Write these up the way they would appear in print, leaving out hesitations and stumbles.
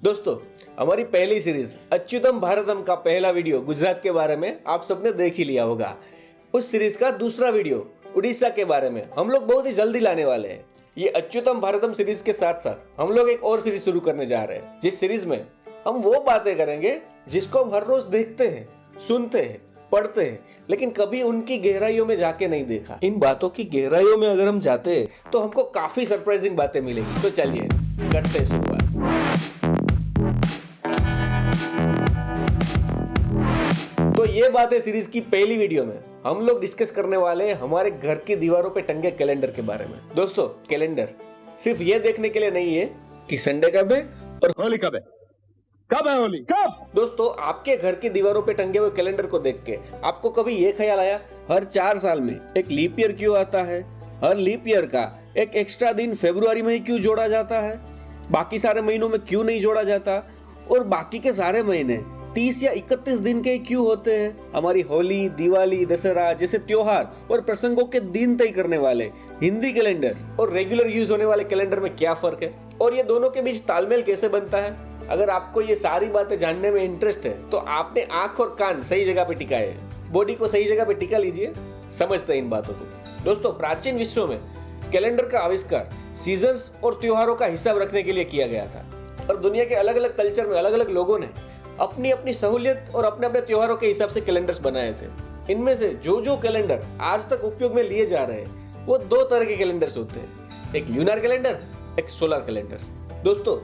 दोस्तों, हमारी पहली सीरीज अच्युतम भारतम का पहला वीडियो गुजरात के बारे में आप सबने देख ही लिया होगा। उस सीरीज का दूसरा वीडियो उड़ीसा के बारे में हम लोग बहुत ही जल्दी लाने वाले हैं। ये अच्युतम भारतम सीरीज के साथ साथ हम लोग एक और सीरीज शुरू करने जा रहे हैं, जिस सीरीज में हम वो बातें करेंगे जिसको हम हर रोज देखते हैं, सुनते हैं, पढ़ते हैं, लेकिन कभी उनकी गहराइयों में जाके नहीं देखा। इन बातों की गहराइयों में अगर हम जाते हैं तो हमको काफी सरप्राइजिंग बातें मिलेंगी। तो चलिए करते हैं शुरुआत। तो ये बात है सीरीज की पहली वीडियो में हम लोग डिस्कस करने वाले हैं हमारे घर की दीवारों पे टंगे कैलेंडर के बारे में। दोस्तों, कैलेंडर सिर्फ ये देखने के लिए नहीं है कि संडे कब है और होली कब है, कब है होली, कब? दोस्तों, आपके घर की दीवारों पे टंगे हुए कैलेंडर को देख के आपको कभी ये ख्याल आया हर 4 साल में एक लीप ईयर क्यों आता है? हर लीप ईयर का एक एक्स्ट्रा दिन फरवरी में ही क्यों जोड़ा जाता है? बाकी सारे महीनों में क्यों नहीं जोड़ा जाता? और बाकी के सारे महीने 30 या 31 दिन के क्यों होते हैं? हमारी होली, दिवाली, दशहरा जैसे त्योहार और प्रसंगों के दिन तय करने वाले हिंदी कैलेंडर और रेगुलर यूज होने वाले कैलेंडर में क्या फर्क है और ये दोनों के बीच तालमेल कैसे बनता है? अगर आपको ये सारी बातें जानने में इंटरेस्ट है तो आपने आंख और कान सही जगह पे टिकाए, बॉडी को सही जगह पे टिका लीजिए, समझते हैं इन बातों को। दोस्तों, प्राचीन विश्व में कैलेंडर का आविष्कार सीजन्स और त्योहारों का हिसाब रखने के लिए किया गया था और दुनिया के अलग अलग कल्चर में अलग अलग लोगों ने अपनी अपनी सहूलियत और अपने अपने त्योहारों के हिसाब से कैलेंडर्स बनाए थे। इनमें से जो कैलेंडर आज तक उपयोग में लिए जा रहे हैं वो 2 तरह के कैलेंडर्स होते हैं, एक ल्यूनर कैलेंडर, एक सोलर कैलेंडर। दोस्तों,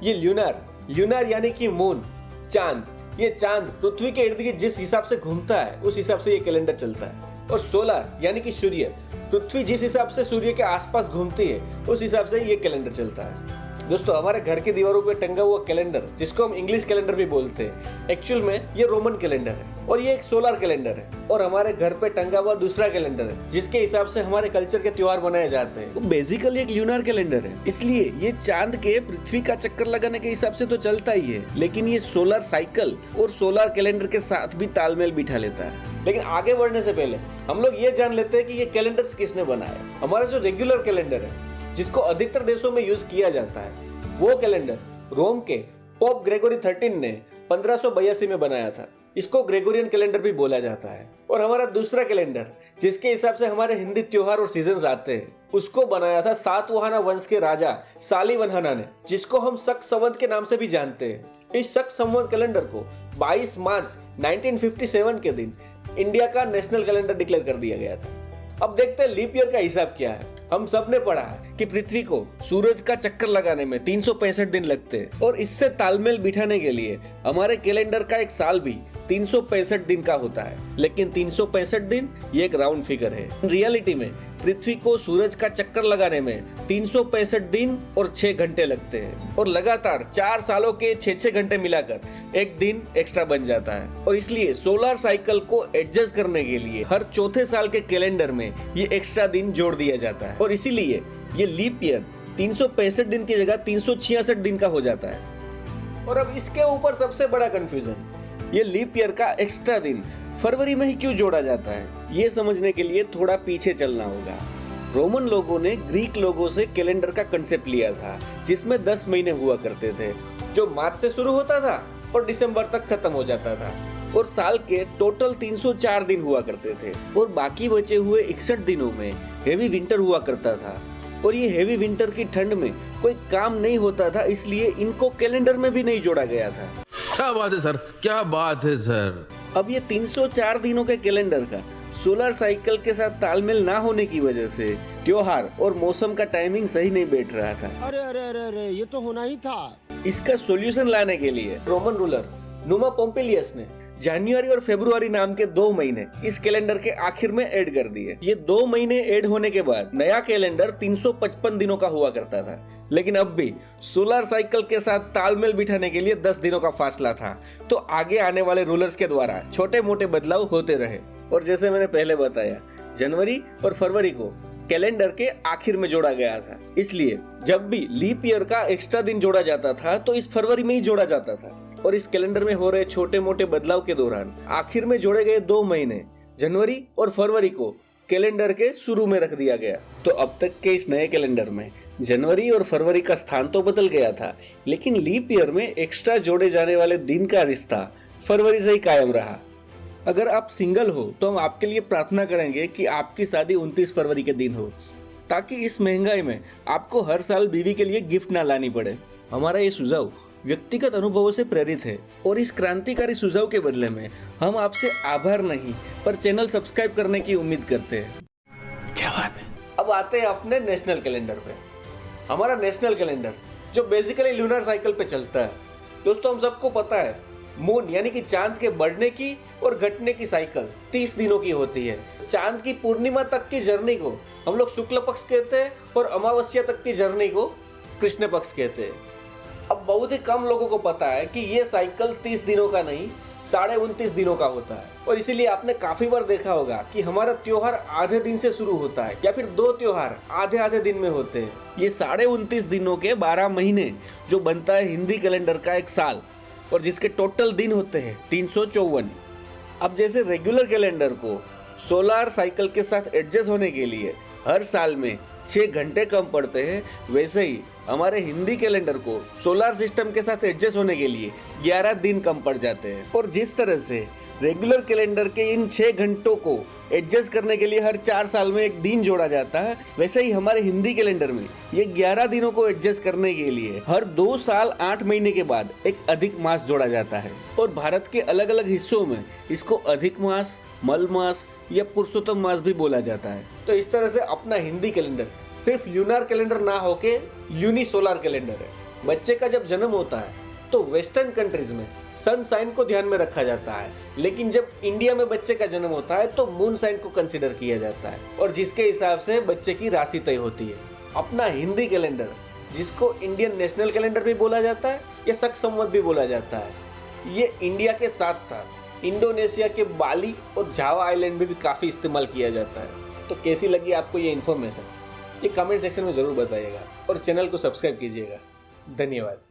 ये ल्यूनर यानी कि मून, चांद, ये चांद पृथ्वी के इर्द गिर्द जिस हिसाब से घूमता है उस हिसाब से ये कैलेंडर चलता है। और सोलर यानी कि सूर्य, पृथ्वी जिस हिसाब से सूर्य के आसपास घूमती है उस हिसाब से ये कैलेंडर चलता है। दोस्तों, हमारे घर की दीवारों पे टंगा हुआ कैलेंडर, जिसको हम इंग्लिश कैलेंडर भी बोलते हैं, एक्चुअल में ये रोमन कैलेंडर है और ये एक सोलर कैलेंडर है। और हमारे घर पे टंगा हुआ दूसरा कैलेंडर है जिसके हिसाब से हमारे कल्चर के त्योहार मनाए जाते हैं, वो बेसिकली एक ल्यूनर कैलेंडर है। इसलिए ये चांद के पृथ्वी का चक्कर लगाने के हिसाब से तो चलता ही है, लेकिन ये सोलर साइकिल और सोलर कैलेंडर के साथ भी तालमेल बिठा लेता है। लेकिन आगे बढ़ने से पहले हम लोग ये जान लेते हैं कि ये कैलेंडर्स किसने बनाया। हमारा जो रेगुलर कैलेंडर है, जिसको अधिकतर देशों में यूज किया जाता है, वो कैलेंडर रोम के पोप ग्रेगोरी 13 ने 1582 में बनाया था। इसको ग्रेगोरियन कैलेंडर भी बोला जाता है। और हमारा दूसरा कैलेंडर, जिसके हिसाब से हमारे हिंदी त्योहार और सीजन्स आते हैं, उसको बनाया था सातवाहना वंश के राजा शालिवाहना ने, जिसको हम शक संवत के नाम से भी जानते हैं। इस शक संवत कैलेंडर को 22 मार्च 1957 के दिन इंडिया का नेशनल कैलेंडर डिक्लेयर कर दिया गया था। अब देखते हैं लीप ईयर का हिसाब क्या है। हम सब ने पढ़ा है कि पृथ्वी को सूरज का चक्कर लगाने में 365 दिन लगते हैं और इससे तालमेल बिठाने के लिए हमारे कैलेंडर का एक साल भी 365 दिन का होता है। लेकिन 365 दिन ये एक राउंड फिगर है। रियलिटी में पृथ्वी को सूरज का चक्कर लगाने में 365 दिन और 6 घंटे लगते हैं और लगातार 4 सालों के 6-6 घंटे मिलाकर एक दिन एक्स्ट्रा बन जाता है। और इसलिए सोलर साइकिल को एडजस्ट करने के लिए हर चौथे साल के कैलेंडर में ये एक्स्ट्रा दिन जोड़ दिया जाता है और इसीलिए ये लीप ईयर 365 दिन की जगह 366 दिन का हो जाता है। और अब इसके ऊपर सबसे बड़ा कंफ्यूजन, ये लीप ईयर का एक्स्ट्रा दिन फरवरी में ही क्यों जोड़ा जाता है? ये समझने के लिए थोड़ा पीछे चलना होगा। रोमन लोगों ने ग्रीक लोगों से कैलेंडर का कंसेप्ट लिया था, जिसमें 10 महीने हुआ करते थे, जो मार्च से शुरू होता था और दिसंबर तक खत्म हो जाता था। और साल के टोटल 304 दिन हुआ करते थे और बाकी बचे हुए 61 दिनों में हेवी विंटर हुआ करता था। और ये हेवी विंटर की ठंड में कोई काम नहीं होता था, इसलिए इनको कैलेंडर में भी नहीं जोड़ा गया था। क्या बात है सर, क्या बात है सर। अब ये 304 दिनों के कैलेंडर का सोलर साइकिल के साथ तालमेल ना होने की वजह से त्योहार और मौसम का टाइमिंग सही नहीं बैठ रहा था। अरे अरे अरे अरे, ये तो होना ही था। इसका सॉल्यूशन लाने के लिए रोमन रूलर नुमा पोम्पिलियस ने जनवरी और फरवरी नाम के 2 महीने इस कैलेंडर के आखिर में ऐड कर दिए। ये 2 महीने ऐड होने के बाद नया कैलेंडर 355 दिनों का हुआ करता था। लेकिन अब भी सोलर साइकिल के साथ तालमेल बिठाने के लिए 10 दिनों का फासला था, तो आगे आने वाले रूलर्स के द्वारा छोटे मोटे बदलाव होते रहे। और जैसे मैंने पहले बताया, जनवरी और फरवरी को कैलेंडर के आखिर में जोड़ा गया था। इसलिए जब भी लीप ईयर का एक्स्ट्रा दिन जोड़ा जाता था तो इस फरवरी में ही जोड़ा जाता था। और इस कैलेंडर में हो रहे छोटे मोटे बदलाव के दौरान आखिर में जोड़े गए 2 महीने जनवरी और फरवरी को कैलेंडर के शुरू में रख दिया गया। तो अब तक के इस नए कैलेंडर में जनवरी और फरवरी का स्थान तो बदल गया था, लेकिन लीप ईयर में एक्स्ट्रा जोड़े जाने वाले दिन का रिश्ता फरवरी से ही कायम रहा। अगर आप सिंगल हो तो हम आपके लिए प्रार्थना करेंगे कि आपकी शादी 29 फरवरी के दिन हो, ताकि इस महंगाई में आपको हर साल बीवी के लिए गिफ्ट ना लानी पड़े। हमारा ये सुझाव व्यक्तिगत अनुभवों से प्रेरित है और इस क्रांतिकारी सुझाव के बदले में हम आपसे आभार नहीं पर चैनल सब्सक्राइब करने की उम्मीद करते हैं। क्या बात है। अब आते हैं अपने नेशनल कैलेंडर पे। हमारा नेशनल कैलेंडर जो बेसिकली लूनर साइकिल पे चलता है। दोस्तों, हम सबको पता है मून यानी कि चांद के बढ़ने की और घटने की साइकिल 30 दिनों की होती है। चांद की पूर्णिमा तक की जर्नी को हम लोग शुक्ल पक्ष कहते हैं और अमावस्या तक की जर्नी को कृष्ण पक्ष कहते हैं। अब बहुत ही कम लोगों को पता है कि ये साइकिल 30 दिनों का नहीं 29.5 दिनों का होता है। और इसीलिए आपने काफी बार देखा होगा कि हमारा त्योहार आधे दिन से शुरू होता है या फिर 2 त्योहार आधे आधे दिन में होते हैं। ये 29.5 दिनों के 12 महीने जो बनता है हिंदी कैलेंडर का एक साल, और जिसके टोटल दिन होते हैं 354। अब जैसे रेगुलर कैलेंडर को सोलार साइकिल के साथ एडजस्ट होने के लिए हर साल में 6 घंटे कम पड़ते हैं, वैसे ही हमारे हिंदी कैलेंडर को सोलार सिस्टम के साथ एडजस्ट होने के लिए 11 दिन कम पड़ जाते हैं। और जिस तरह से रेगुलर कैलेंडर के इन 6 घंटों को एडजस्ट करने के लिए हर 4 साल में एक दिन जोड़ा जाता है, वैसे ही हमारे हिंदी कैलेंडर में ये 11 दिनों को एडजस्ट करने के लिए हर 2 साल 8 महीने के बाद एक अधिक मास जोड़ा जाता है। और भारत के अलग अलग हिस्सों में इसको अधिक मास, मल मास या पुरुषोत्तम मास भी बोला जाता है। तो इस तरह से अपना हिंदी कैलेंडर सिर्फ ल्यूनर कैलेंडर ना होके ल्यूनी सोलर कैलेंडर है। बच्चे का जब जन्म होता है तो वेस्टर्न कंट्रीज में सन साइन को ध्यान में रखा जाता है, लेकिन जब इंडिया में बच्चे का जन्म होता है तो मून साइन को कंसीडर किया जाता है और जिसके हिसाब से बच्चे की राशि तय होती है। अपना हिंदी कैलेंडर, जिसको इंडियन नेशनल कैलेंडर भी बोला जाता है या शक संवत भी बोला जाता है, ये इंडिया के साथ साथ इंडोनेशिया के बाली और जावा आइलैंड में भी काफ़ी इस्तेमाल किया जाता है। तो कैसी लगी आपको ये इन्फॉर्मेशन, ये कमेंट सेक्शन में ज़रूर बताइएगा और चैनल को सब्सक्राइब कीजिएगा। धन्यवाद।